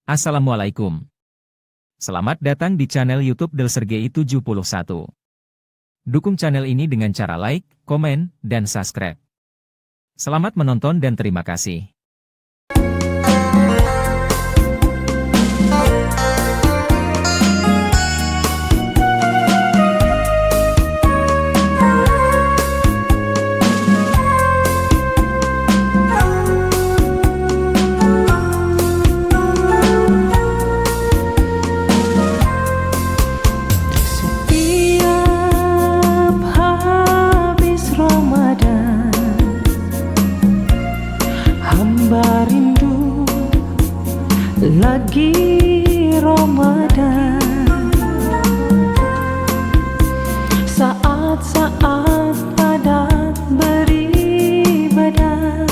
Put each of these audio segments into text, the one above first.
Assalamualaikum. Selamat datang di channel YouTube Delsergei 71. Dukung channel ini dengan cara like, komen, dan subscribe. Selamat menonton dan terima kasih. Rindu lagi Ramadan, saat-saat padat beribadah,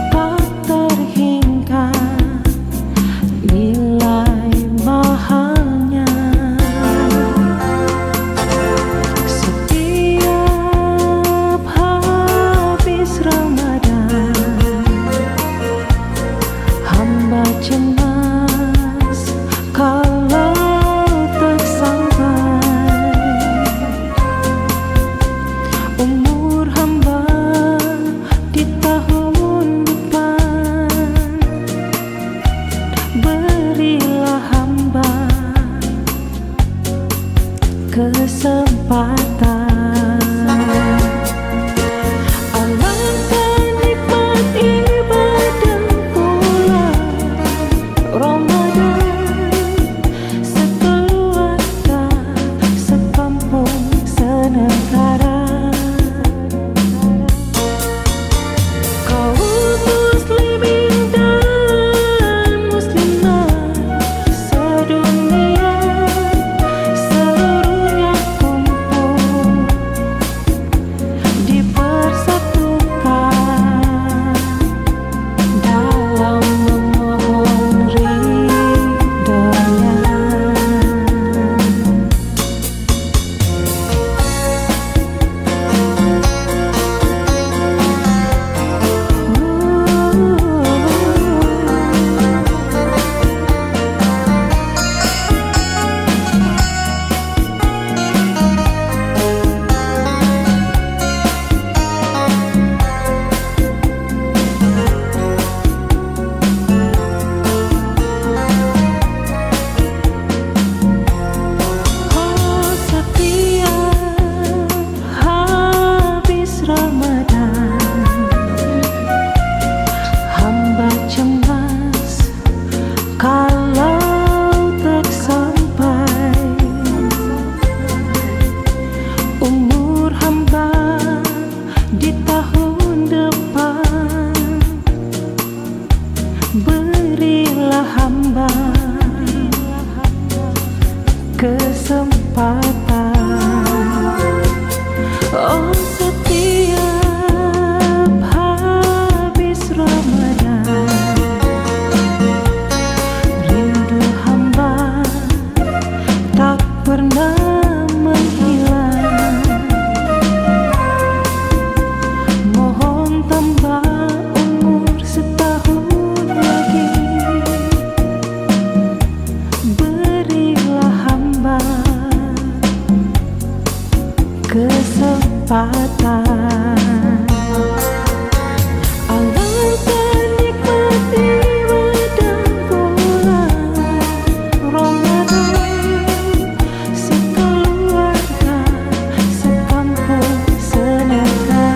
tak terhingga nilai mahalnya. Setiap habis Ramadan, cemas kalau tak sampai umur hamba di tahun depan. Berilah hamba kesempatan. Berilah hamba kesempatan. Oh, setiap habis Ramadan, rindu hamba tak pernah menghilang. Mohon tambah umur setahun lagi, berilah hamba kesempatan. Alangkah nikmat ibadah bulan Ramadan, sekeluarga, sekampung, senegara.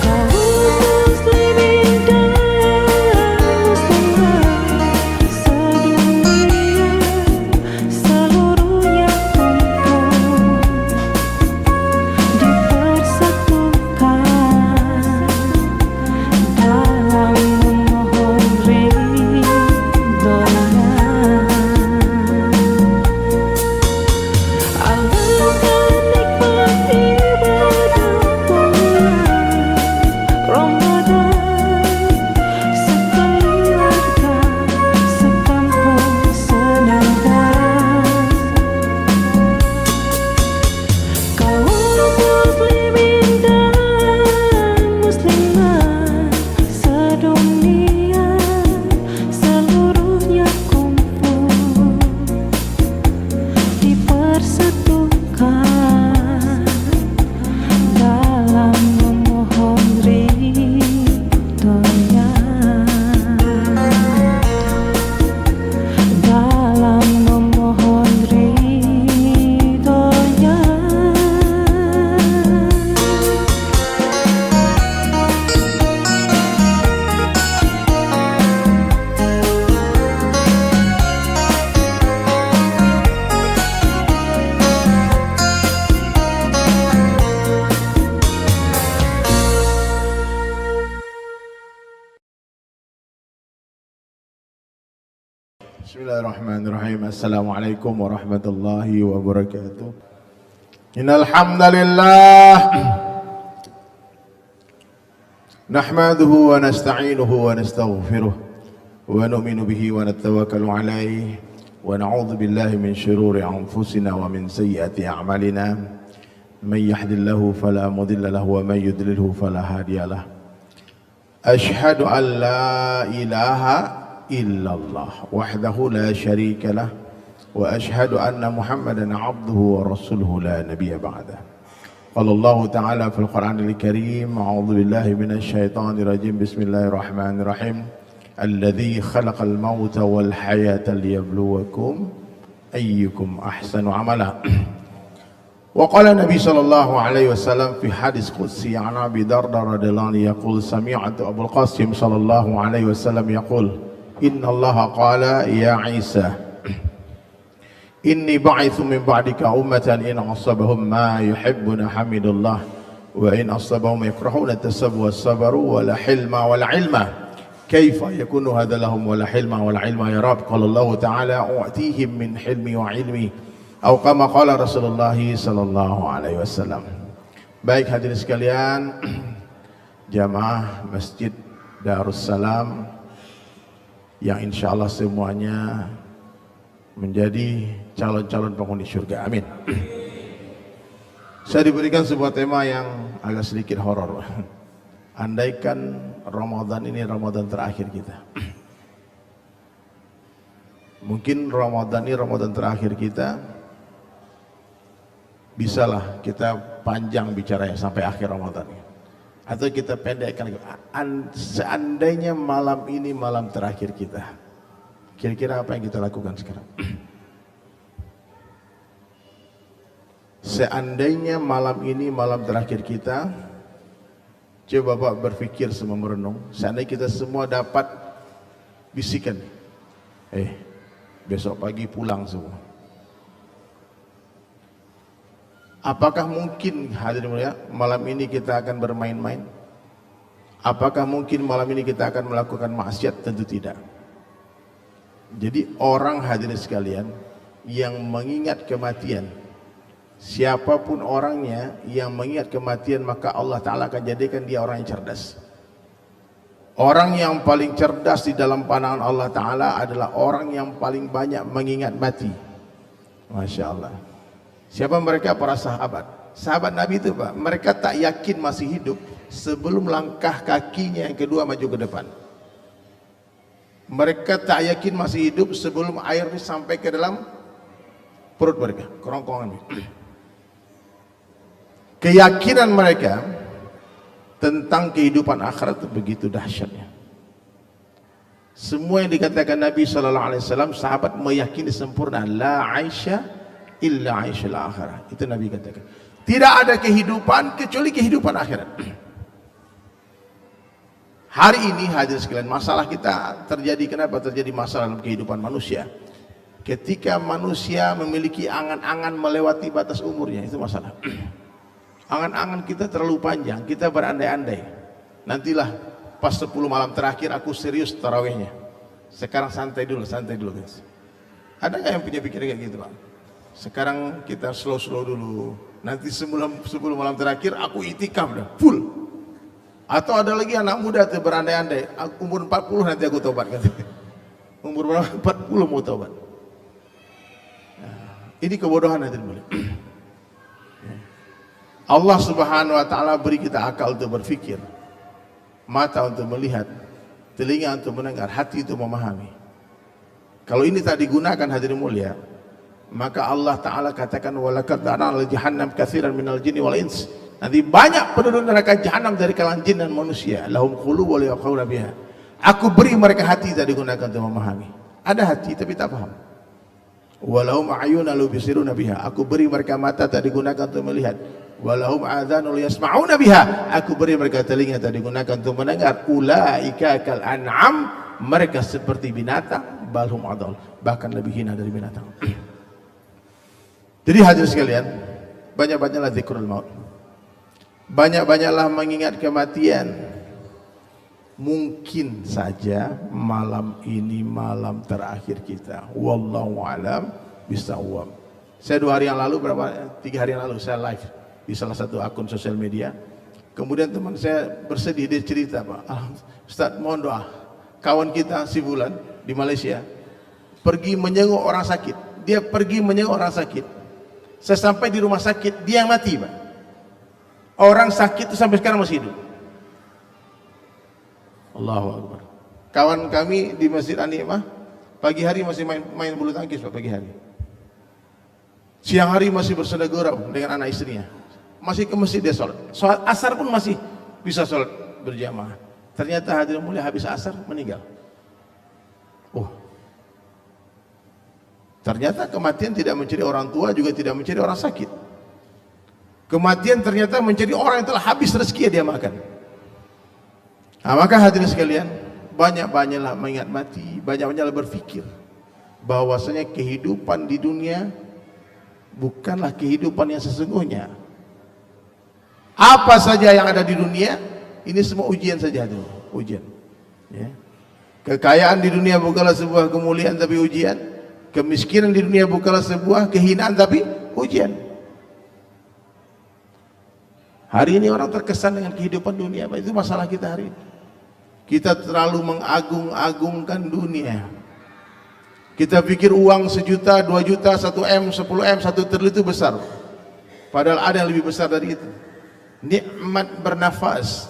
Kaum muslimin dan muslimat sedunia, seluruhnya kumpul Bismillahirrahmanirrahim. Assalamualaikum warahmatullahi wabarakatuh. Innal hamdalillah nahmaduhu wa nasta'inuhu wa nastaghfiruh wa nu'minu bihi wa natawakkalu alayhi wa na'udzu billahi min shururi anfusina wa min sayyiati a'malina. Man yahdihillahu fala mudilla lahu wa man yudlilhu fala hadiyalah. Ashhadu an la ilaha illallah wahdahu la syarika lah wa ashhadu anna Muhammadan abduhu wa rasuluhu la nabiyya ba'dah. Qala Allah ta'ala fil Qur'anil Karim, a'udzu billahi minasy syaithanir rajim. Bismillahirrahmanirrahim. Alladzi khalaqal mauta wal hayata liyabluwakum ayyukum ahsanu amala. Wa qala Nabi sallallahu alaihi wasallam fi hadis qudsi an Abi Darda radhiyallahu anhu yaqul sami'tu Abul Qasim sallallahu alaihi wasallam yaqul inna Allah qala ya Isa inni ba'ithu min ba'dika ummatan in asabahum ma yuhibbuna hamidullah wa in asabahum yakrahuna tasabbu was-sabru wa la hilma wa la ilma kaifa yakunu hadha lahum wa la hilma wa la ilma ya Rabb. Qala Allah ta'ala u'tihim min hilmi wa ilmi atau kama qala Rasulullah sallallahu alaihi wasallam. Baik hadirin sekalian, jamaah Masjid Darussalam yang insyaallah semuanya menjadi calon-calon penghuni surga. Amin. Saya diberikan sebuah tema yang agak sedikit horor. Andaikan Ramadan ini Ramadan terakhir kita. Mungkin Ramadan ini Ramadan terakhir kita. Bisalah kita panjang bicaranya sampai akhir Ramadan. Atau kita pendekkan, seandainya malam ini malam terakhir kita, kira-kira apa yang kita lakukan sekarang? Seandainya malam ini malam terakhir kita, coba Bapak berpikir semua merenung, seandainya kita semua dapat bisikan, besok pagi pulang semua. Apakah mungkin hadirin mulia malam ini kita akan bermain-main? Apakah mungkin malam ini kita akan melakukan maksiat? Tentu tidak. Jadi orang hadirin sekalian yang mengingat kematian, siapapun orangnya yang mengingat kematian, maka Allah Ta'ala akan jadikan dia orang yang cerdas. Orang yang paling cerdas di dalam pandangan Allah Ta'ala adalah orang yang paling banyak mengingat mati. Masya Allah. Siapa mereka? Para sahabat. Sahabat Nabi itu Pak, mereka tak yakin masih hidup sebelum langkah kakinya yang kedua maju ke depan. Mereka tak yakin masih hidup sebelum air ini sampai ke dalam perut mereka, kerongkongan. Keyakinan mereka tentang kehidupan akhirat itu begitu dahsyatnya. Semua yang dikatakan Nabi sallallahu alaihi wasallam, sahabat meyakini sempurna. La aisha illa aishal akhirah. Itu Nabi katakan. Tidak ada kehidupan kecuali kehidupan akhirat. Hari ini hadirin sekalian, masalah kita terjadi, kenapa terjadi masalah dalam kehidupan manusia? Ketika manusia memiliki angan-angan melewati batas umurnya, itu masalah. Angan-angan kita terlalu panjang, kita berandai-andai. Nantilah pas 10 malam terakhir aku serius tarawihnya. Sekarang santai dulu guys. Ada nggak yang punya pikiran kayak gitu Pak? Sekarang kita slow dulu. Nanti 10 malam terakhir aku itikaf dah full. Atau ada lagi anak muda tuh berandai-andai, umur 40 nanti aku tobat katanya. Umur berapa? 40 mau tobat. Nah, ini kebodohan hadirin boleh. Allah Subhanahu wa taala beri kita akal untuk berfikir, mata untuk melihat, telinga untuk mendengar, hati untuk memahami. Kalau ini tak digunakan hadirin mulia, maka Allah Ta'ala katakan walaqad dara'na li jahannam katsiran minal jinni wal ins. Nanti banyak penduduk neraka jahanam dari kalangan jin dan manusia. Lahum qulubun la yafqahuna biha. Aku beri mereka hati tak digunakan untuk memahami. Ada hati tapi tak paham. Walahum a'yunun la yubsiruna biha. Aku beri mereka mata tak digunakan untuk melihat. Walahum adhanun la yasma'una biha. Aku beri mereka telinga tak digunakan untuk mendengar. Ulaika kal an'am. Mereka seperti binatang, balhum adall. Bahkan lebih hina dari binatang. Jadi hadirin sekalian, banyak-banyaklah zikrul maut. Banyak-banyaklah mengingat kematian. mungkin saja malam ini malam terakhir kita. Wallahu alam bisawab. Saya 2 hari yang lalu, 3 hari yang lalu saya live di salah satu akun sosial media. Kemudian teman saya bersedih, dia cerita, Pak, Ustaz mohon doa. Kawan kita si Bulan di Malaysia pergi menjenguk orang sakit. Dia pergi menjenguk orang sakit. Sesampai di rumah sakit dia yang mati, Pak. Orang sakit itu sampai sekarang masih hidup. Allahu Akbar. Kawan kami di Masjid An-Ni'mah pagi hari masih main bulu tangkis, Pak, pagi hari. Siang hari masih bersodagurau dengan anak istrinya. Masih ke masjid dia sholat. Sholat asar pun masih bisa sholat berjamaah. Ternyata hadirin mulia habis asar meninggal. Ternyata kematian tidak mencari orang tua, juga tidak mencari orang sakit. Kematian ternyata mencari orang yang telah habis rezeki dia makan. Nah, maka hadirin sekalian, banyak-banyaklah mengingat mati, banyak-banyaklah berfikir bahwasanya kehidupan di dunia bukanlah kehidupan yang sesungguhnya. Apa saja yang ada di dunia ini semua ujian saja, ujian. Ya. Kekayaan di dunia bukanlah sebuah kemuliaan tapi ujian. Kemiskinan di dunia bukanlah sebuah kehinaan tapi ujian. Hari ini orang terkesan dengan kehidupan dunia, itu masalah kita hari ini. Kita terlalu mengagung-agungkan dunia. Kita pikir uang 1 juta, 2 juta, 1 M, 10 M, 1 triliun itu besar. Padahal ada yang lebih besar dari itu. Nikmat bernafas.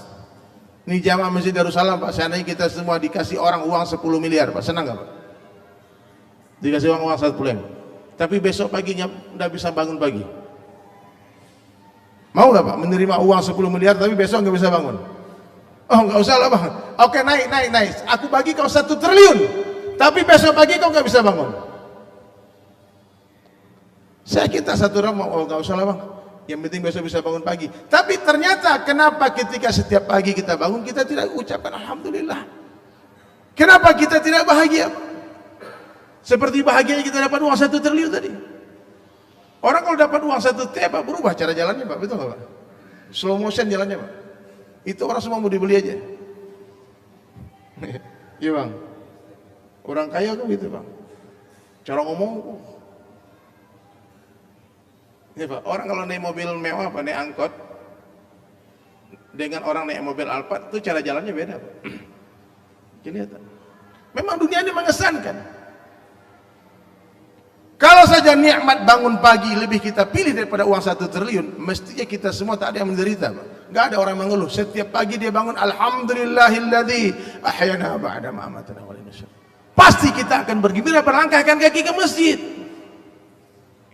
Ini jamaah Masjid Darussalam, Pak, seandainya kita semua dikasih orang uang 10 miliar, Pak, senang gak, Pak? Dikasih uang 1 M. Tapi besok paginya udah bisa bangun pagi. Mau gak, Pak, menerima uang 10 miliar tapi besok gak bisa bangun? Oh, gak usah lah, Bang. Oke, naik. Aku bagi kau 1 triliun. Tapi besok pagi kau gak bisa bangun. Saya kita satu orang, oh gak usah lah, Bang. Yang penting besok bisa bangun pagi. Tapi ternyata kenapa ketika setiap pagi kita bangun kita tidak ucapkan Alhamdulillah? Kenapa kita tidak bahagia? Seperti bahagianya kita dapat uang 1 triliun tadi. Orang kalau dapat uang 1 T, Pak, berubah cara jalannya, Pak, betul nggak, Pak? Slow motion jalannya, Pak. Itu orang semua mau dibeli aja. Iya, Bang. Orang kaya kan gitu, Bang. Cara ngomong. Ya, Pak. Orang kalau naik mobil mewah, Pak, naik angkot, dengan orang naik mobil Alphard itu cara jalannya beda, Pak. Kelihatan. Memang dunia ini mengesankan. Kalau saja nikmat bangun pagi lebih kita pilih daripada uang 1 triliun, mestinya kita semua tak ada yang menderita, Pak. Gak ada orang mengeluh. Setiap pagi dia bangun, Alhamdulillahilladzi ahyana ba'da ma amatana wa ilayhi nusyur. Pasti kita akan bergembira berlangkahkan kaki ke masjid.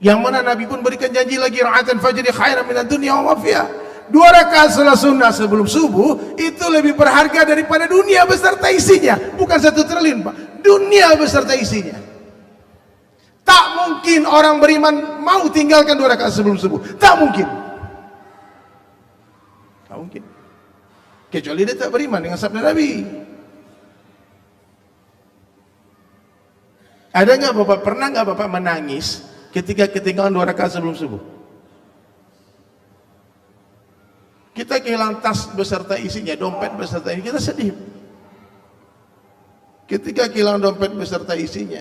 Yang mana Nabi pun berikan janji lagi, ra'atan fajri khairan minad dunya wa ma fiha. 2 rakaat salat sunnah sebelum subuh itu lebih berharga daripada dunia beserta isinya. Bukan 1 triliun, Pak. Dunia beserta isinya. Tak mungkin orang beriman mau tinggalkan 2 rakaat sebelum subuh. Tak mungkin. Tak mungkin. Kecuali dia tak beriman dengan sabda Nabi. Ada nggak Bapak, pernah nggak Bapak menangis ketika ketinggalan 2 rakaat sebelum subuh? Kita kehilangan tas beserta isinya, dompet beserta isinya, kita sedih. Ketika kehilangan dompet beserta isinya,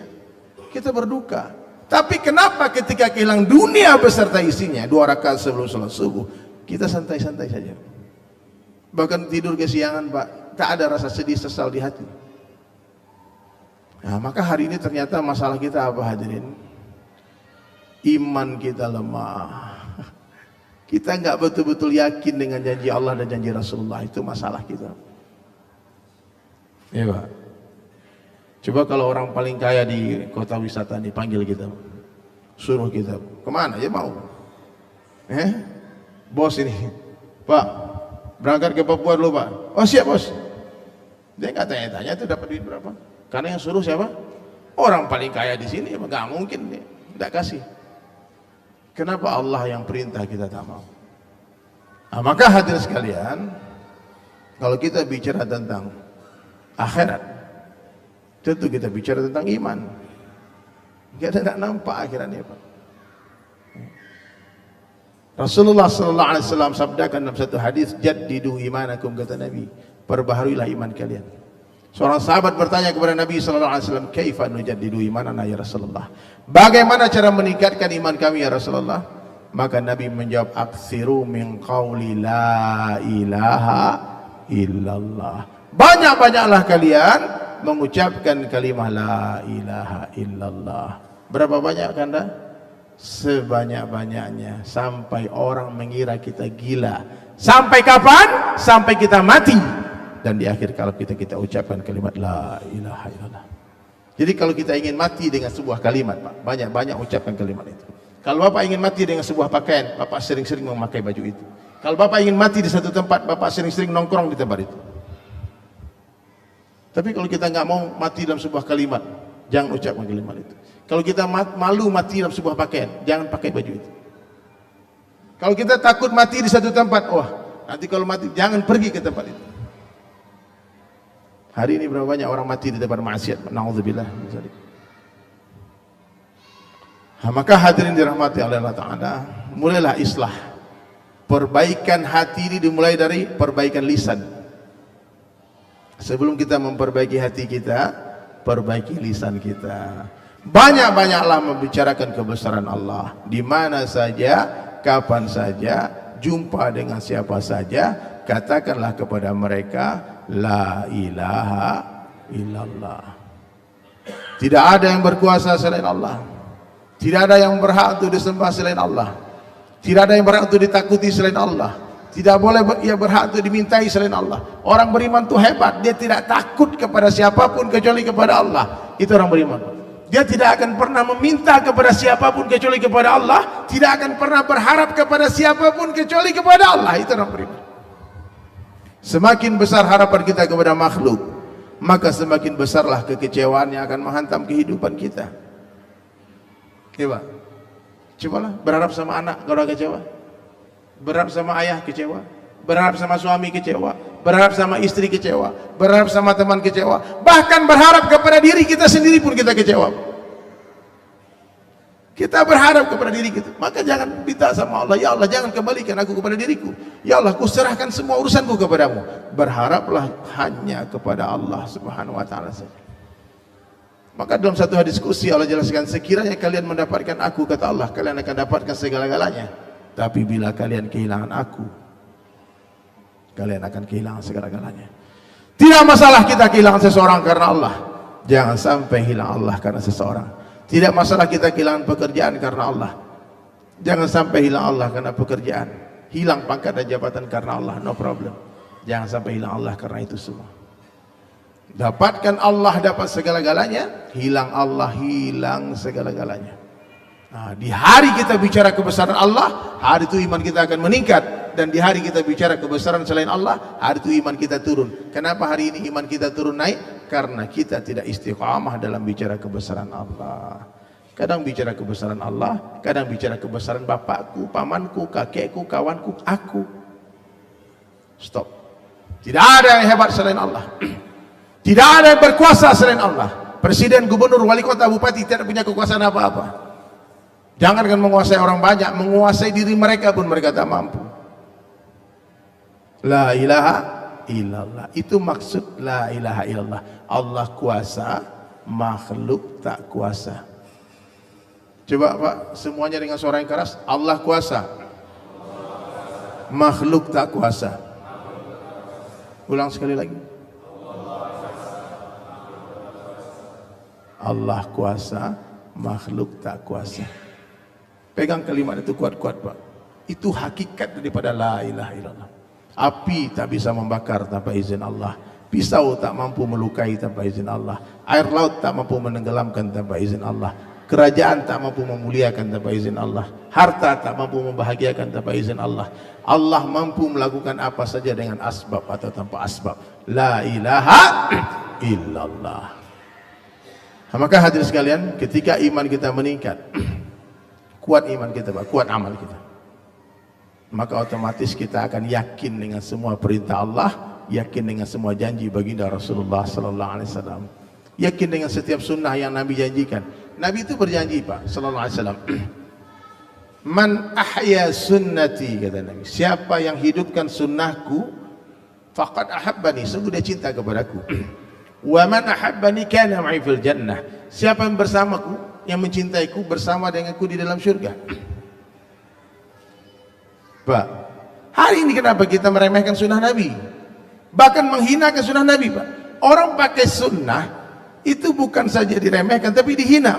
kita berduka. Tapi kenapa ketika kehilangan dunia beserta isinya 2 rakaat sebelum sholat subuh, kita santai-santai saja. Bahkan tidur kesiangan, Pak, tak ada rasa sedih sesal di hati. Nah, maka hari ini ternyata masalah kita apa, hadirin? Iman kita lemah. Kita nggak betul-betul yakin dengan janji Allah dan janji Rasulullah. Itu masalah kita. Ya, Pak. Coba kalau orang paling kaya di kota wisata dipanggil kita, suruh kita kemana ya mau? Bos ini, Pak, berangkat ke Papua dulu, Pak. Oh siap, Bos. Dia nggak tanya-tanya itu dapat duit berapa? Karena yang suruh siapa? Orang paling kaya di sini, nggak mungkin dia nggak kasih. Kenapa Allah yang perintah kita tak mau? Nah, maka hadirin sekalian, kalau kita bicara tentang akhirat, tentu kita bicara tentang iman. Kita tidak nampak akhiratnya, Pak. Rasulullah sallallahu alaihi wasallam sabdakan dalam satu hadis, jaddidu imanakum, kata Nabi, perbaharuilah iman kalian. Seorang sahabat bertanya kepada Nabi sallallahu alaihi wasallam, "Kaifa nujaddidu imanana ya Rasulullah?" Bagaimana cara meningkatkan iman kami ya Rasulullah? Maka Nabi menjawab, "Aksiru min qauli la ilaha illallah." Banyak-banyaklah kalian mengucapkan kalimah la ilaha illallah. Berapa banyak Anda? Sebanyak-banyaknya sampai orang mengira kita gila. Sampai kapan? Sampai kita mati. Dan di akhir kalau kita ucapkan kalimat la ilaha illallah. Jadi kalau kita ingin mati dengan sebuah kalimat, Pak, banyak-banyak ucapkan kalimat itu. Kalau Bapak ingin mati dengan sebuah pakaian, Bapak sering-sering memakai baju itu. Kalau Bapak ingin mati di satu tempat, Bapak sering-sering nongkrong di tempat itu. Tapi kalau kita nggak mau mati dalam sebuah kalimat, jangan ucapkan kalimat itu. Kalau kita malu mati dalam sebuah pakaian, jangan pakai baju itu. Kalau kita takut mati di satu tempat, wah, nanti kalau mati jangan pergi ke tempat itu. Hari ini berapa banyak orang mati di tempat maksiat? Na'udzubillah. Maka hadirin dirahmati oleh Allah Ta'ala, mulailah islah. Perbaikan hati ini dimulai dari perbaikan lisan. Sebelum kita memperbaiki hati kita, perbaiki lisan kita. Banyak-banyaklah membicarakan kebesaran Allah. Di mana saja, kapan saja, jumpa dengan siapa saja, katakanlah kepada mereka, la ilaha illallah. Tidak ada yang berkuasa selain Allah. Tidak ada yang berhak untuk disembah selain Allah. Tidak ada yang berhak untuk ditakuti selain Allah. Tidak boleh ia berhak untuk dimintai selain Allah. Orang beriman itu hebat. Dia tidak takut kepada siapapun kecuali kepada Allah. Itu orang beriman. Dia tidak akan pernah meminta kepada siapapun kecuali kepada Allah. Tidak akan pernah berharap kepada siapapun kecuali kepada Allah. Itu orang beriman. Semakin besar harapan kita kepada makhluk, maka semakin besarlah kekecewaan yang akan menghantam kehidupan kita. Coba, cobalah berharap sama anak kalau kecewa, berharap sama ayah kecewa, berharap sama suami kecewa, berharap sama istri kecewa, berharap sama teman kecewa, bahkan berharap kepada diri kita sendiri pun kita kecewa. Kita berharap kepada diri kita, maka jangan minta sama Allah, ya Allah jangan kembalikan aku kepada diriku, ya Allah ku serahkan semua urusanku kepadamu. Berharaplah hanya kepada Allah Subhanahu wa ta'ala saja. Maka dalam satu hadis qudsi Allah jelaskan, sekiranya kalian mendapatkan aku, kata Allah, kalian akan dapatkan segala-galanya. Tapi bila kalian kehilangan aku, kalian akan kehilangan segala-galanya. Tidak masalah kita kehilangan seseorang karena Allah, jangan sampai hilang Allah karena seseorang. Tidak masalah kita kehilangan pekerjaan karena Allah, jangan sampai hilang Allah karena pekerjaan. Hilang pangkat dan jabatan karena Allah, no problem. Jangan sampai hilang Allah karena itu semua. Dapatkan Allah, dapat segala-galanya. Hilang Allah, hilang segala-galanya. Nah, di hari kita bicara kebesaran Allah, hari itu iman kita akan meningkat. Dan di hari kita bicara kebesaran selain Allah, hari itu iman kita turun. Kenapa hari ini iman kita turun naik? Karena kita tidak istiqamah dalam bicara kebesaran Allah. Kadang bicara kebesaran Allah, kadang bicara kebesaran bapakku, pamanku, kakekku, kawanku, aku. Stop. Tidak ada yang hebat selain Allah. Tidak ada yang berkuasa selain Allah. Presiden, gubernur, wali kota, bupati tidak punya kekuasaan apa-apa. Jangankan menguasai orang banyak, menguasai diri mereka pun mereka tak mampu. La ilaha illallah. Itu maksud la ilaha illallah. Allah kuasa, makhluk tak kuasa. Coba Pak, semuanya dengan suara yang keras. Allah kuasa, makhluk tak kuasa. Ulang sekali lagi. Allah kuasa, makhluk tak kuasa. Pegang kalimat itu kuat-kuat Pak. Itu hakikat daripada la ilaha illallah. Api tak bisa membakar tanpa izin Allah. Pisau tak mampu melukai tanpa izin Allah. Air laut tak mampu menenggelamkan tanpa izin Allah. Kerajaan tak mampu memuliakan tanpa izin Allah. Harta tak mampu membahagiakan tanpa izin Allah. Allah mampu melakukan apa saja dengan asbab atau tanpa asbab. La ilaha illallah. Maka hadirin sekalian, ketika iman kita meningkat, kuat iman kita Pak, kuat amal kita, maka otomatis kita akan yakin dengan semua perintah Allah, yakin dengan semua janji baginda Rasulullah sallallahu alaihi wasallam, yakin dengan setiap sunnah yang Nabi janjikan. Nabi itu berjanji Pak sallallahu alaihi wasallam, man ahya sunnati, kata Nabi, siapa yang hidupkan sunnahku, faqad ahabbani, sungguh dia cinta kepadaku. Wa man ahabbani kana ma'i fil jannah, siapa yang bersamaku, yang mencintaiku, bersama denganku di dalam surga. Pak, hari ini kenapa kita meremehkan sunnah Nabi, bahkan menghinakan sunnah Nabi, Pak? Orang pakai sunnah itu bukan saja diremehkan tapi dihina.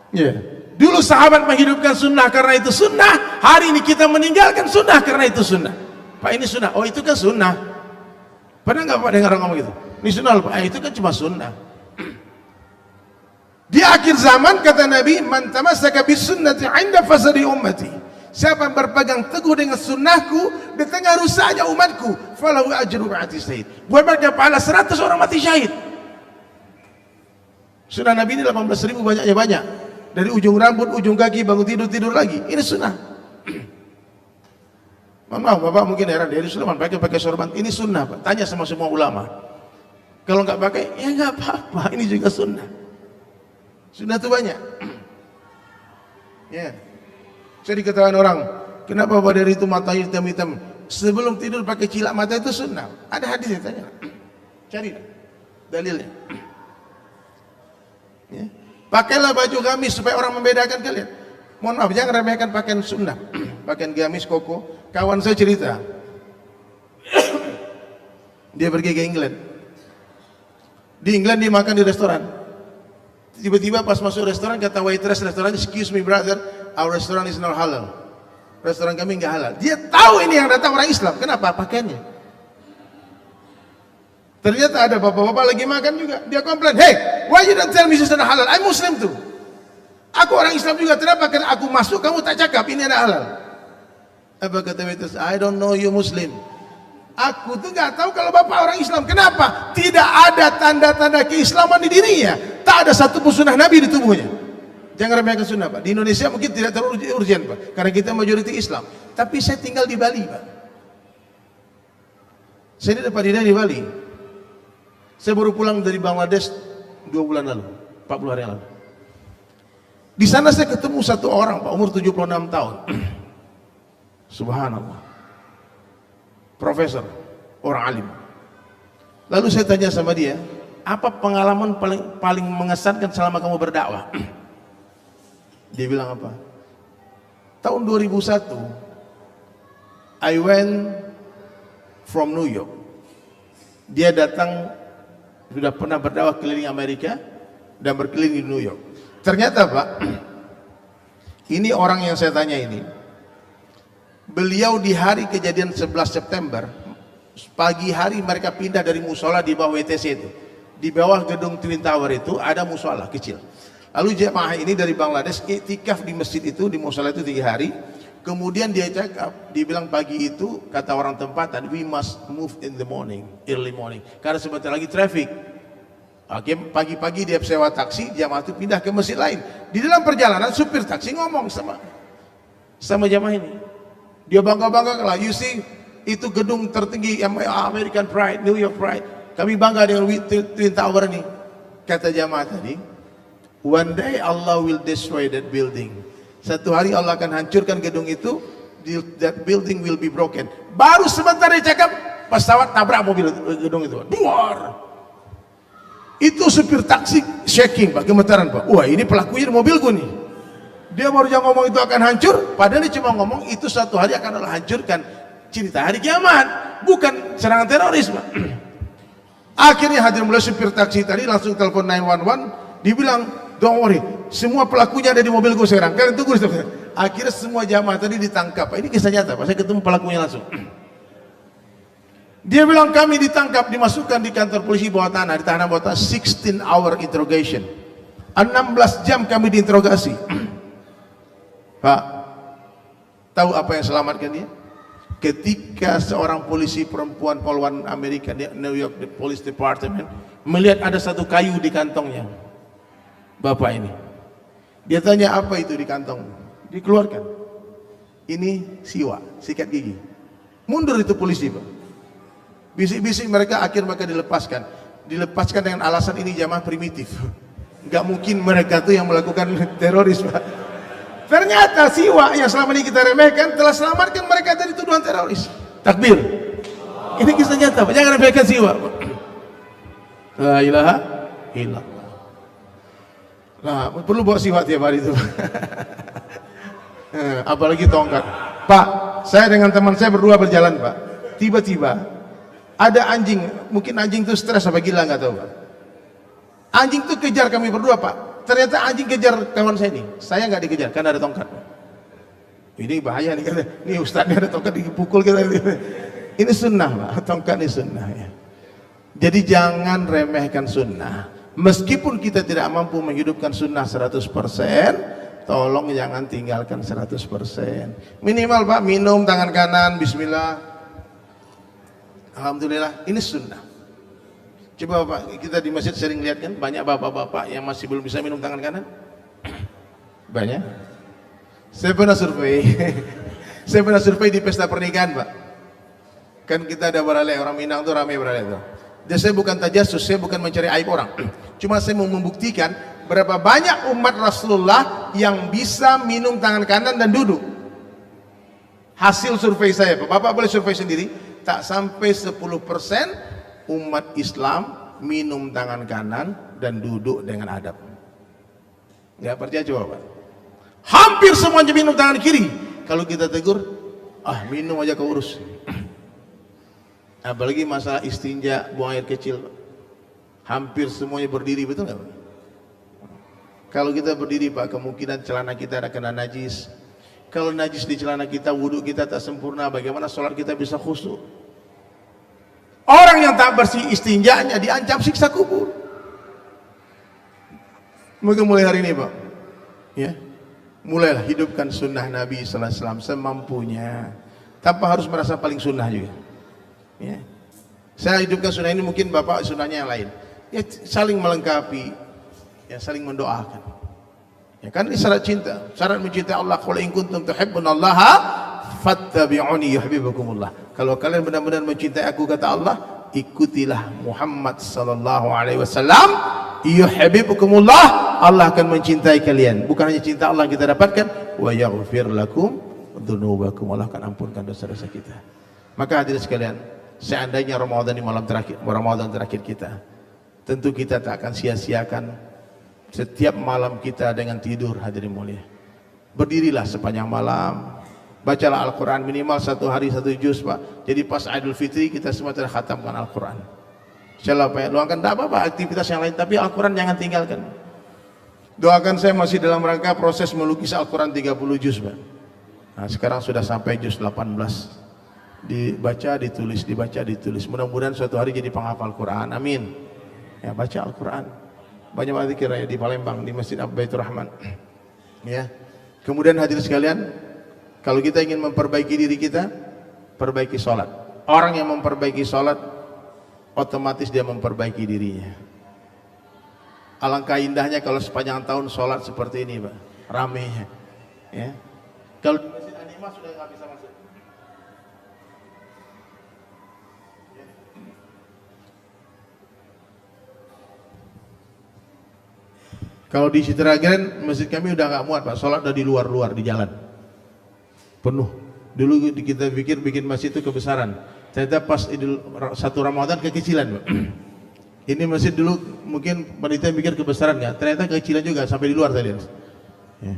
Ya, dulu sahabat menghidupkan sunnah karena itu sunnah, hari ini kita meninggalkan sunnah karena itu sunnah. Pak, ini sunnah, oh itu kan sunnah. Pernah nggak Pak dengar orang ngomong gitu? Ini sunnah Pak, itu kan cuma sunnah. Di akhir zaman kata Nabi, man tamassaka bis sunnati 'inda fasadi ummati, siapa yang berpegang teguh dengan sunnahku di tengah rusaknya umatku, falahu ajru ma'ati syahid, buat mereka pahala 100 orang mati syahid. Sunnah Nabi ini 18.000 banyaknya banyak. Dari ujung rambut, ujung kaki, bangun tidur, tidur lagi. Ini sunnah. Mohon maaf, Bapak mungkin heran, dari Sulaiman pakai sorban. Ini sunnah, Pak. Tanya sama semua ulama. Kalau nggak pakai, ya nggak apa-apa. Ini juga sunnah. Sunnah itu banyak. Ya. Saya dikatakan orang, kenapa Pak dari itu mata hitam-hitam? Sebelum tidur pakai cilak mata itu sunnah. Ada hadisnya, tanya. Cari dalilnya. Ya. Pakailah baju gamis supaya orang membedakan kalian. Mohon maaf, jangan remehkan pakaian sunnah. Pakaian gamis koko. Kawan saya cerita, dia pergi ke England. Di England dia makan di restoran. Tiba-tiba pas masuk restoran kata waitress restoran, excuse me brother, our restaurant is not halal. Restoran kami nggak halal. Dia tahu ini yang datang orang Islam. Kenapa? Pakaiannya. Ternyata ada bapak-bapak lagi makan juga. Dia komplain, hey, why you don't tell me this is not halal? I'm Muslim too. Aku orang Islam juga. Kenapa? Karena aku masuk kamu tak cakap ini ada halal. Apa kata waitress? I don't know you Muslim. Aku tuh nggak tahu kalau bapak orang Islam. Kenapa? Tidak ada tanda-tanda keislaman di dirinya. Tak ada satu pun sunnah Nabi di tubuhnya. Jangan remehkan sunnah, Pak. Di Indonesia mungkin tidak terlalu urgent, Pak, karena kita majoriti Islam. Tapi saya tinggal di Bali, Pak. Saya dapat dinner di Bali. Saya baru pulang dari Bangladesh 2 bulan lalu, 40 hari yang lalu. Di sana saya ketemu satu orang, Pak, umur 76 tahun. Subhanallah. Profesor, orang alim. Lalu saya tanya sama dia, apa pengalaman paling mengesankan selama kamu berdakwah? Dia bilang apa? Tahun 2001, I went from New York. Dia datang, sudah pernah berdakwah keliling Amerika dan berkeliling di New York. Ternyata Pak, ini orang yang saya tanya ini, beliau di hari kejadian 11 September, pagi hari mereka pindah dari musola di bawah WTC itu. Di bawah gedung Twin Tower itu ada musola kecil. Lalu jemaah ini dari Bangladesh iktikaf di masjid itu, di musola itu 3 hari. Kemudian dia cakap, dia bilang pagi itu, kata orang tempatan, we must move in the morning, early morning. Karena sebentar lagi traffic. Oke, pagi-pagi dia sewa taksi, jamaah itu pindah ke masjid lain. Di dalam perjalanan supir taksi ngomong sama jamaah ini. Dia bangga-bangga lah, you see, itu gedung tertinggi American Pride, New York Pride. Kami bangga dengan Twin Tower ini. Kata jamaah tadi, one day Allah will destroy that building. Satu hari Allah akan hancurkan gedung itu, that building will be broken. Baru sebentar dia cakap, pesawat tabrak mobil gedung itu. Duar. Itu supir taksi shaking, Pak, gemetaran, Pak. Wah, ini pelakunya di mobilku nih. Dia baru aja ngomong itu akan hancur, padahal dia cuma ngomong itu suatu hari akan Allah hancurkan. Cerita hari kiamat, bukan serangan teroris, Pak. Akhirnya hadir mulai supir taksi tadi langsung telepon 911, dibilang, don't worry, semua pelakunya ada di mobilku sekarang. Kalian tunggu. Akhirnya semua jamaah tadi ditangkap. Pak, ini kisah nyata, Pak. Saya ketemu pelakunya langsung. Dia bilang kami ditangkap, dimasukkan di kantor polisi bawah tanah, ditahan bawah tanah, 16-hour interrogation. 16 jam kami diinterogasi. Pak, tahu apa yang selamatkan dia? Ketika seorang polisi perempuan polwan Amerika di New York Police Department melihat ada satu kayu di kantongnya bapak ini, dia tanya apa itu di kantong, dikeluarkan, ini siwa, sikat gigi. Mundur itu polisi, Pak. Bisik-bisik mereka, akhir mereka dilepaskan dengan alasan ini jamaah primitif, nggak mungkin mereka tuh yang melakukan teroris, Pak. Ternyata siwa yang selama ini kita remehkan telah selamatkan mereka dari tuduhan teroris. Takbir. Ini kisah nyata, Pak. Jangan remehkan sih, Pak. La ilaha illallah. Nah, perlu bawa siwak tiap hari itu. Apalagi tongkat. Pak, saya dengan teman saya berdua berjalan, Pak. Tiba-tiba ada anjing, mungkin anjing itu stres apa gila nggak tahu, Pak. Anjing itu kejar kami berdua, Pak. Ternyata anjing kejar kawan saya ini. Saya nggak dikejar karena ada tongkat. Ini bahaya nih, kata. Ini ustadznya ada tongkat dipukul kita. Ini sunnah, Pak. Tongkat ini sunnah ya. Jadi jangan remehkan sunnah. Meskipun kita tidak mampu menghidupkan sunnah 100%, tolong jangan tinggalkan 100%. Minimal, Pak, minum tangan kanan, bismillah. Alhamdulillah, ini sunnah. Coba Pak, kita di masjid sering lihat kan, banyak bapak-bapak yang masih belum bisa minum tangan kanan. Banyak. Saya pernah survei. Saya pernah survei di pesta pernikahan, Pak. Kan kita ada barale, orang Minang tuh ramai barale tuh. Jadi saya bukan tajasus, saya bukan mencari aib orang. Cuma saya mau membuktikan berapa banyak umat Rasulullah yang bisa minum tangan kanan dan duduk. Hasil survei saya, Pak. Bapak boleh survei sendiri. Tak sampai 10% umat Islam minum tangan kanan dan duduk dengan adab. Nggak percaya coba, Pak. Hampir semuanya minum tangan kiri. Kalau kita tegur, minum aja kau urus. Apalagi masalah istinja, buang air kecil, hampir semuanya berdiri, betul nggak, Pak? Kalau kita berdiri, Pak, kemungkinan celana kita ada kena najis. Kalau najis di celana kita, wudhu kita tak sempurna, bagaimana sholat kita bisa khusyuk? Orang yang tak bersih istinjanya diancam siksa kubur. Maka mulai hari ini, Pak, ya, mulailah hidupkan sunnah Nabi Sallallahu Alaihi Wasallam semampunya, tanpa harus merasa paling sunnah juga. Ya. Saya hidupkan sunnah ini, mungkin Bapak sunnahnya yang lain. Ya, saling melengkapi, ya, saling mendoakan. Ya kan, ini syarat cinta, syarat mencintai Allah. Qul in kuntum tuhibbunallaha fattabi'uni yuhibbukumullah. Kalau kalian benar-benar mencintai aku, kata Allah, ikutilah Muhammad sallallahu alaihi wasallam, yuhibbukumullah. Allah akan mencintai kalian. Bukan hanya cinta Allah yang kita dapatkan, wa yaghfir lakum dzunubakum. Allah akan ampunkan dosa-dosa kita. Maka hadirin sekalian, seandainya Ramadan ini Ramadan terakhir kita, tentu kita tak akan sia-siakan setiap malam kita dengan tidur, hadirin mulia. Berdirilah sepanjang malam, bacalah Al-Quran minimal 1 hari 1 juz, Pak. Jadi pas Idul Fitri kita semua telah khatamkan Al-Quran. Insyaallah, Pak, luangkan tak apa-apa aktivitas yang lain, tapi Al-Quran jangan tinggalkan. Doakan saya masih dalam rangka proses melukis Al-Quran 30 juz, Pak. Nah, sekarang sudah sampai juz 18. Dibaca, ditulis, dibaca, ditulis. Mudah-mudahan suatu hari jadi penghafal Quran. Amin. Ya, baca Al-Quran. Banyak banget kira ya di Palembang, di Masjid Baitur Rahman. Ya. Kemudian hadirin sekalian, kalau kita ingin memperbaiki diri kita, perbaiki sholat. Orang yang memperbaiki sholat, otomatis dia memperbaiki dirinya. Alangkah indahnya kalau sepanjang tahun sholat seperti ini, Pak. Ramenya. Ya. Kalau di Masjid An-Ni'mah sudah nggak bisa masuk. Kalau di Citeragen, masjid kami udah nggak muat, Pak. Sholat udah di luar-luar, di jalan. Penuh. Dulu kita pikir bikin masjid itu kebesaran. Ternyata pas satu Ramadan kekecilan, Pak. Ini masjid dulu mungkin panitia pikir kebesaran nggak? Ternyata kekecilan juga, sampai di luar tadi. Ya.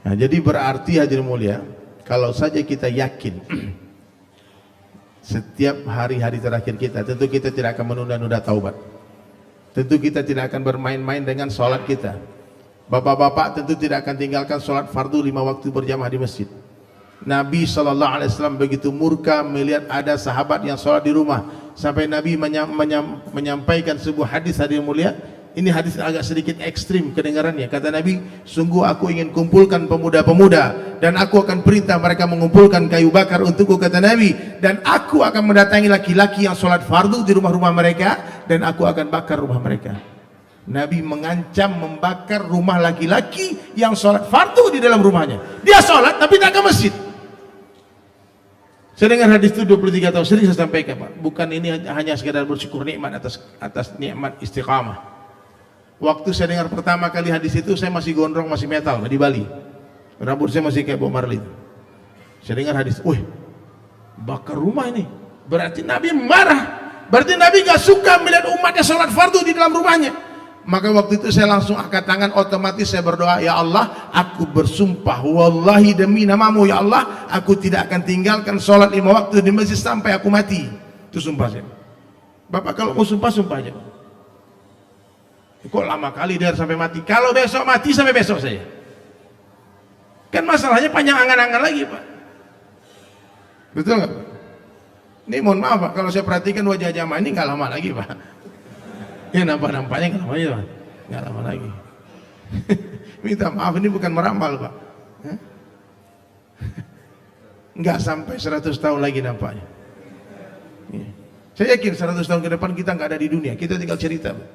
Nah, jadi berarti hadirin mulia, kalau saja kita yakin setiap hari-hari terakhir kita, tentu kita tidak akan menunda-nunda taubat. Tentu kita tidak akan bermain-main dengan sholat kita. Bapak-bapak tentu tidak akan tinggalkan sholat fardu 5 waktu berjamaah di masjid. Nabi SAW begitu murka melihat ada sahabat yang sholat di rumah, sampai Nabi menyampaikan sebuah hadis, hadirin mulia. Ini hadis agak sedikit ekstrim kedengarannya. Kata Nabi, sungguh aku ingin kumpulkan pemuda-pemuda, dan aku akan perintah mereka mengumpulkan kayu bakar untukku, kata Nabi, dan aku akan mendatangi laki-laki yang sholat fardu di rumah-rumah mereka, dan aku akan bakar rumah mereka. Nabi mengancam membakar rumah laki-laki yang sholat fardu di dalam rumahnya. Dia sholat tapi tak ke masjid. Saya dengar hadis itu 23 tahun, sering saya sampaikan, Pak. Bukan ini hanya sekedar bersyukur nikmat atas nikmat istiqamah. Waktu saya dengar pertama kali hadis itu, saya masih gondrong, masih metal di Bali. Rambut saya masih kayak Bob Marley. Saya dengar hadis, wih, bakar rumah ini. Berarti Nabi marah. Berarti Nabi gak suka melihat umatnya sholat fardu di dalam rumahnya. Maka waktu itu saya langsung angkat tangan, otomatis saya berdoa, ya Allah, aku bersumpah, wallahi demi namamu ya Allah, aku tidak akan tinggalkan sholat 5 waktu di masjid sampai aku mati. Itu sumpah saya. Bapak kalau mau sumpah, sumpah aja. Kok lama kali dia sampai mati? Kalau besok mati sampai besok saya. Kan masalahnya panjang angan-angan lagi Pak. Betul nggak Pak? Ini mohon maaf Pak, kalau saya perhatikan wajah jamaah ini nggak lama lagi Pak. Ya nampak-nampaknya nggak lama lagi Pak. Nggak lama lagi. Minta maaf, ini bukan meramal Pak. Nggak sampai 100 tahun lagi nampaknya. Saya yakin 100 tahun ke depan kita nggak ada di dunia, kita tinggal cerita Pak.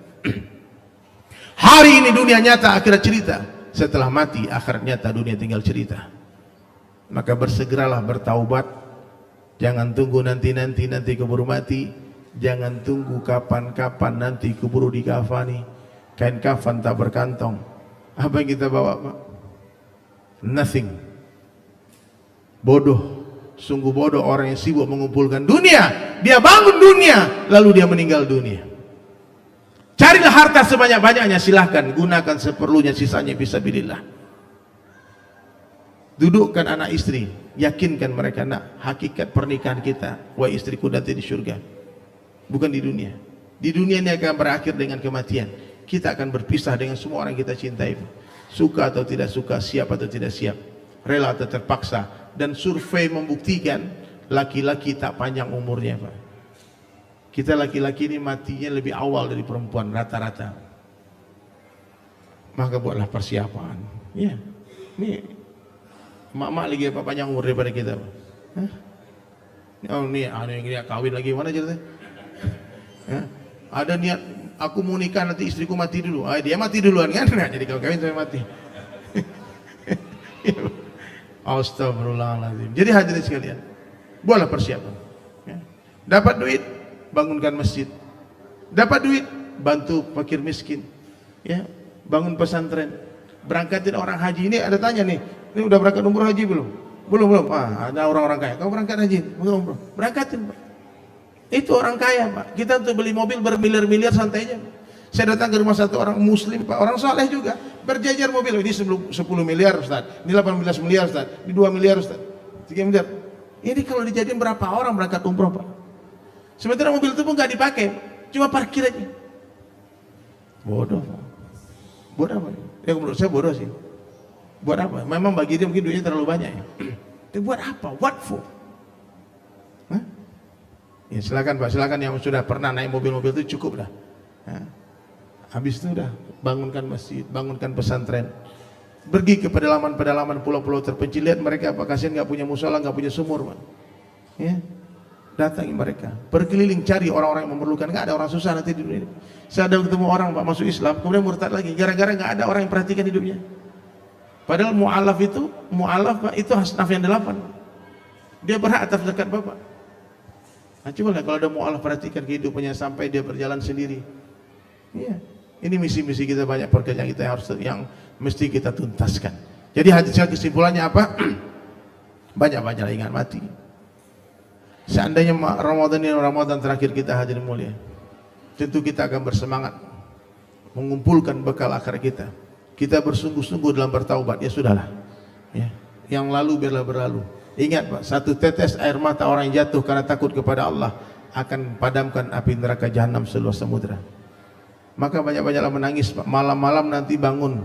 Hari ini dunia nyata, akhirat cerita. Setelah mati, akhirat nyata, dunia tinggal cerita. Maka bersegeralah bertaubat. Jangan tunggu nanti keburu mati. Jangan tunggu kapan-kapan nanti keburu dikafani. Kain kafan tak berkantong. Apa yang kita bawa Pak? Nothing. Bodoh. Sungguh bodoh orang yang sibuk mengumpulkan dunia. Dia bangun dunia, lalu dia meninggal dunia. Carilah harta sebanyak-banyaknya, silahkan gunakan seperlunya, sisanya fisabilillah. Dudukkan anak istri, yakinkan mereka, nak, hakikat pernikahan kita, wahai istriku, nanti di surga, bukan di dunia. Di dunia ini akan berakhir dengan kematian. Kita akan berpisah dengan semua orang yang kita cintai, suka atau tidak suka, siap atau tidak siap, rela atau terpaksa. Dan survei membuktikan laki-laki tak panjang umurnya Pak. Kita laki-laki ini matinya lebih awal dari perempuan rata-rata. Maka buatlah persiapan. Ya, ini mak-mak lagi apa panjang umur daripada kita. Hah? Oh ini niat kawin lagi, mana ceritanya? Ada niat aku mau nikah nanti istriku mati dulu. Dia mati duluan kan? Nah, jadi kawin sampai mati. Astagfirullahaladzim. Jadi hadirin sekalian, buatlah persiapan. Ya. Dapat duit, bangunkan masjid. Dapat duit, bantu fakir miskin. Ya, bangun pesantren. Berangkatin orang haji. Ini ada tanya nih, ini udah berangkat umroh haji belum? Belum. Ada orang-orang kaya. Kau berangkat haji, umroh. Berangkatin Pak. Itu orang kaya Pak. Kita untuk beli mobil bermiliar-miliar santai aja. Saya datang ke rumah satu orang muslim Pak, orang soleh juga, berjajar mobil. Ini 10 miliar Ustaz, ini 18 miliar Ustaz, ini 2 miliar Ustaz, 3 miliar. Ini kalau dijadiin berapa orang berangkat umroh Pak? Sementara mobil itu pun nggak dipakai, cuma parkir aja. Bodoh Pak. Buat apa? Ya menurut saya bodoh sih. Buat apa? Memang bagi dia mungkin duitnya terlalu banyak ya. Tapi buat apa? What for? Hah? Ya silakan Pak, silakan yang sudah pernah naik mobil-mobil itu cukup dah. Habis itu udah bangunkan masjid, bangunkan pesantren. Pergi ke pedalaman-pedalaman pulau-pulau terpencil, lihat mereka apa, kasihan nggak punya musola, nggak punya sumur Pak. Ya, datangi mereka, berkeliling cari orang-orang yang memerlukan. Nggak ada orang susah nanti di dunia ini. Saya ada ketemu orang Pak masuk Islam, kemudian murtad lagi, gara-gara nggak ada orang yang perhatikan hidupnya. Padahal mu'alaf Pak, itu hasnaf yang 8. Dia berhak atas zakat Bapak. Nah, coba lah kalau ada mu'alaf perhatikan kehidupannya sampai dia berjalan sendiri. Iya. Ini misi-misi kita, banyak pekerjaan kita yang mesti kita tuntaskan. Jadi hadis kesimpulannya apa? Banyak-banyak ingat mati. Seandainya Ramadan ini Ramadan terakhir kita, hadirin mulia, tentu kita akan bersemangat mengumpulkan bekal akhir kita. Kita bersungguh-sungguh dalam bertaubat. Ya sudahlah. Ya. Yang lalu biarlah berlalu. Ingat Pak, satu tetes air mata orang yang jatuh karena takut kepada Allah akan padamkan api neraka jahanam seluas samudra. Maka banyak-banyaklah menangis Pak. Malam-malam nanti bangun,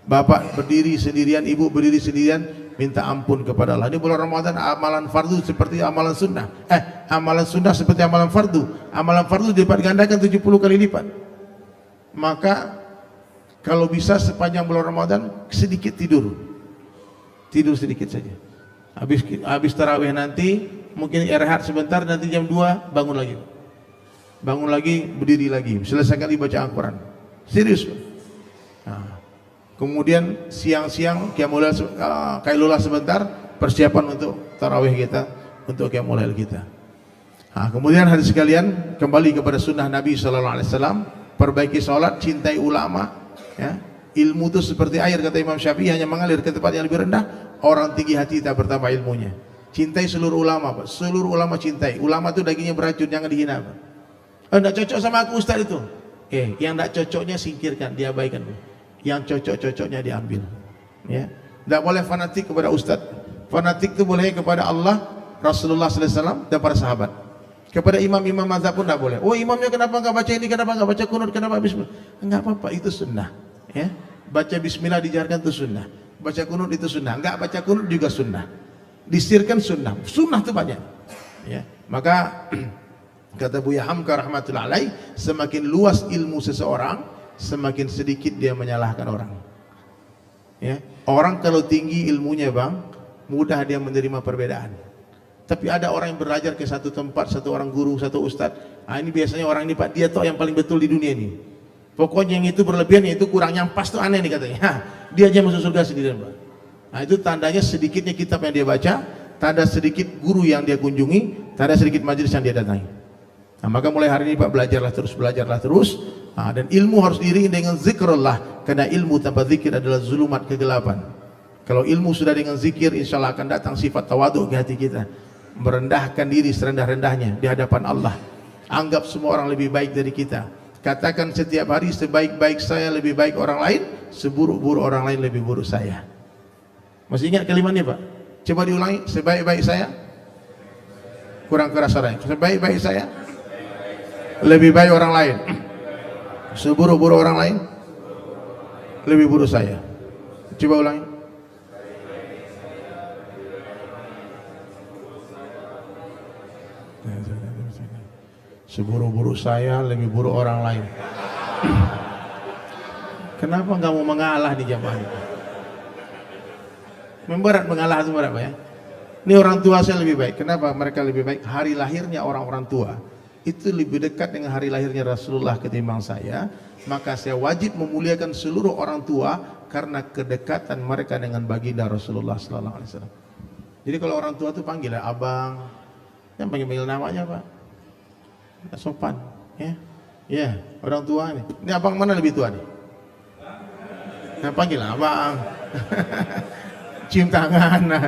bapak berdiri sendirian, ibu berdiri sendirian, minta ampun kepada Allah. Ini bulan Ramadan amalan fardu seperti amalan sunnah. Amalan sunnah seperti amalan fardu. Amalan fardu dilipat gandakan 70 kali lipat. Maka kalau bisa sepanjang bulan Ramadan sedikit tidur sedikit saja. Habis tarawih nanti mungkin rehat sebentar, nanti jam 2 bangun lagi, berdiri lagi, selesaikan baca Al-Quran. Serius. Nah, kemudian siang-siang Qiyamul sebentar, persiapan untuk tarawih kita, untuk Qiyamul kita. Nah, kemudian hadis sekalian, kembali kepada sunnah Nabi SAW, perbaiki sholat, cintai ulama. Ya. Ilmu itu seperti air, kata Imam Syafi'i, hanya mengalir ke tempat yang lebih rendah. Orang tinggi hati tak bertambah ilmunya. Cintai seluruh ulama, Pak. Seluruh ulama cintai. Ulama itu dagingnya beracun, jangan dihina, Pak. Enggak cocok sama aku ustaz itu. Yang enggak cocoknya singkirkan, diabaikan. Yang cocok-cocoknya diambil. Ya. Enggak boleh fanatik kepada ustaz. Fanatik itu boleh kepada Allah, Rasulullah sallallahu alaihi wasallam dan para sahabat. Kepada imam-imam mazhab pun enggak boleh. Oh, imamnya kenapa enggak baca ini, kenapa enggak baca kunut, kenapa bismillah? Enggak apa-apa, itu sunnah. Ya. Baca bismillah dijarkan itu sunnah. Baca kunut itu sunnah. Enggak baca kunut juga sunnah. Disirkan sunnah. Sunnah itu banyak. Ya. Maka kata Buya Hamka rahmatullahi alaih, semakin luas ilmu seseorang, semakin sedikit dia menyalahkan orang. Ya. Orang kalau tinggi ilmunya, Bang, mudah dia menerima perbedaan. Tapi ada orang yang belajar ke satu tempat, satu orang guru, satu ustadz. Ini biasanya orang ini, Pak, dia tuh yang paling betul di dunia ini. Pokoknya yang itu berlebihan, yang itu kurang, yang pas tuh aneh nih katanya. Dia aja masuk surga sendirian, Pak. Itu tandanya sedikitnya kitab yang dia baca, tanda sedikit guru yang dia kunjungi, tanda sedikit majelis yang dia datangi. Maka mulai hari ini, Pak, belajarlah terus. Dan ilmu harus diiringi dengan zikrullah, karena ilmu tanpa zikir adalah zulumat, kegelapan. Kalau ilmu sudah dengan zikir, insya Allah akan datang sifat tawaduk ke hati kita, merendahkan diri serendah-rendahnya di hadapan Allah. Anggap semua orang lebih baik dari kita. Katakan setiap hari, sebaik-baik saya lebih baik orang lain, seburuk-buruk orang lain lebih buruk saya. Masih ingat kalimatnya, Pak? Coba diulangi. Sebaik-baik saya, kurang keras suaranya. Sebaik-baik saya lebih baik orang lain, seburuk-buruk orang lain lebih buruk saya. Coba ulangi. Seburuk-buruk saya lebih buruk orang lain. Kenapa nggak mau mengalah di jamaah ini? Memberat mengalah itu berat, Pak, ya. Ini orang tua saya lebih baik. Kenapa mereka lebih baik? Hari lahirnya orang-orang tua itu lebih dekat dengan hari lahirnya Rasulullah ketimbang saya. Maka saya wajib memuliakan seluruh orang tua karena kedekatan mereka dengan baginda Rasulullah sallallahu alaihi wasallam. Jadi kalau orang tua itu panggil abang, yang panggil namanya, Pak. Sopan, ya. Ya, orang tua nih. Ini abang mana lebih tua nih? Nah, panggil abang. Cium tangan. Nah.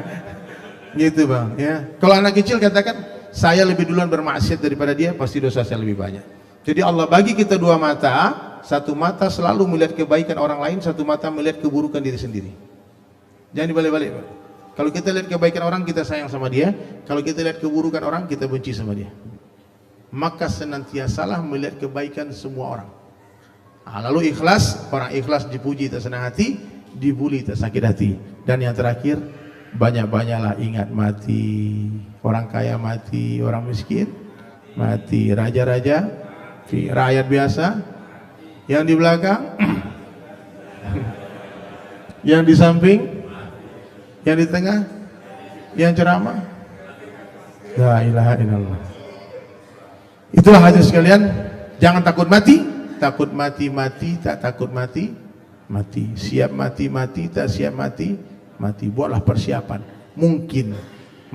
Gitu, Bang, ya. Kalau anak kecil katakan, saya lebih duluan bermaksiat daripada dia, pasti dosa saya lebih banyak. Jadi Allah bagi kita dua mata, satu mata selalu melihat kebaikan orang lain, satu mata melihat keburukan diri sendiri. Jangan dibalik-balik, Pak. Kalau kita lihat kebaikan orang, kita sayang sama dia. Kalau kita lihat keburukan orang, kita benci sama dia. Maka senantiasalah melihat kebaikan semua orang. Lalu ikhlas, orang ikhlas dipuji tak senang hati, dibuli tak sakit hati. Dan yang terakhir, banyak-banyaklah ingat mati. Orang kaya mati, orang miskin mati, raja-raja, rakyat biasa, yang di belakang, yang di samping, yang di tengah, yang ceramah. La ilaha illallah. Itulah hadis sekalian. Jangan takut mati. Takut mati, tak takut mati. Siap mati, tak siap mati. Buatlah persiapan. Mungkin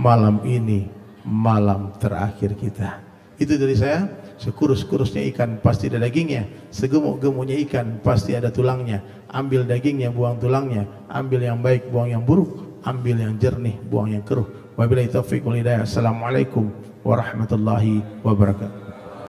malam ini malam terakhir kita. Itu dari saya. Sekurus-kurusnya ikan pasti ada dagingnya. Segemuk-gemuknya ikan pasti ada tulangnya. Ambil dagingnya, buang tulangnya. Ambil yang baik, buang yang buruk. Ambil yang jernih, buang yang keruh. Wabillahi taufiq wal hidayah. Assalamualaikum warahmatullahi wabarakatuh.